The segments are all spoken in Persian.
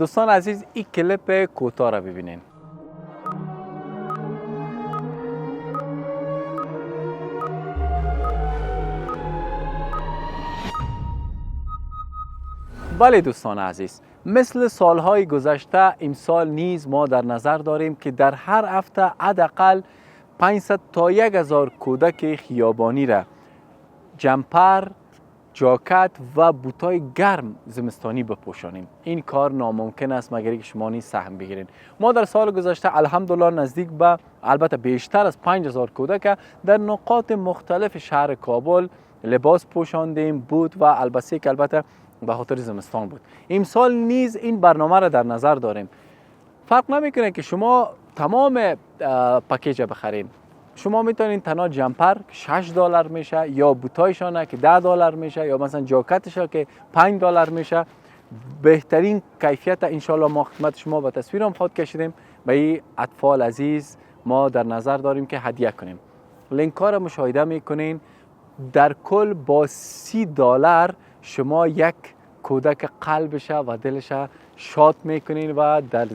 دوستان عزیز این کلیپ کوتاه را ببینین. بله دوستان عزیز، مثل سالهای گذشته امسال نیز ما در نظر داریم که در هر هفته حداقل 500 تا 1000 کودک خیابانی را جمپر، جاکت و بوتای گرم زمستانی بپوشانیم. این کار ناممکن است مگر اینکه شما نیز سهم بگیرید. ما در سال گذشته الحمدلله نزدیک به البته بیشتر از 5000 کودک در نقاط مختلف شهر کابل لباس پوشاندیم بود و البته که البته به خاطر زمستان بود. امسال نیز این برنامه را در نظر داریم. فرق نمیکنه که شما تمام پکیج بخرین. شما میتونین تنها جمپر $6 میشه، یا بوتایشانه که $10 میشه، یا مثلا جاکتش که $5 میشه. بهترین کیفیت انشالله ما خدمت شما به تصویر هم خود کشیدیم. به این اطفال عزیز ما در نظر داریم که هدیه کنیم. لینک ها را مشاهده میکنین. در کل با $30 شما یک کودک قلبش و دلش شاد میکنین و در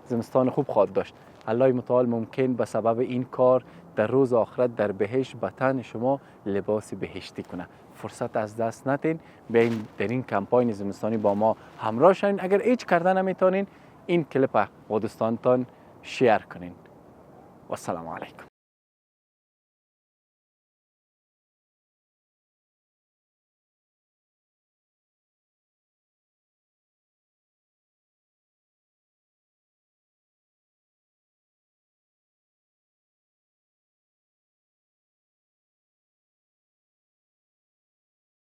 زمستان خوب خواهد داشت. الله متعال ممکن به سبب این کار در روز آخرت در بهشت به تن شما لباس بهشتی کنه. فرصت از دست ندین. بیاین در این کمپاین زمستانی با ما همراه شوین. اگر هیچ کرده نمیتونین این کلیپ با دوستانتان شیر کنین. و السلام علیکم.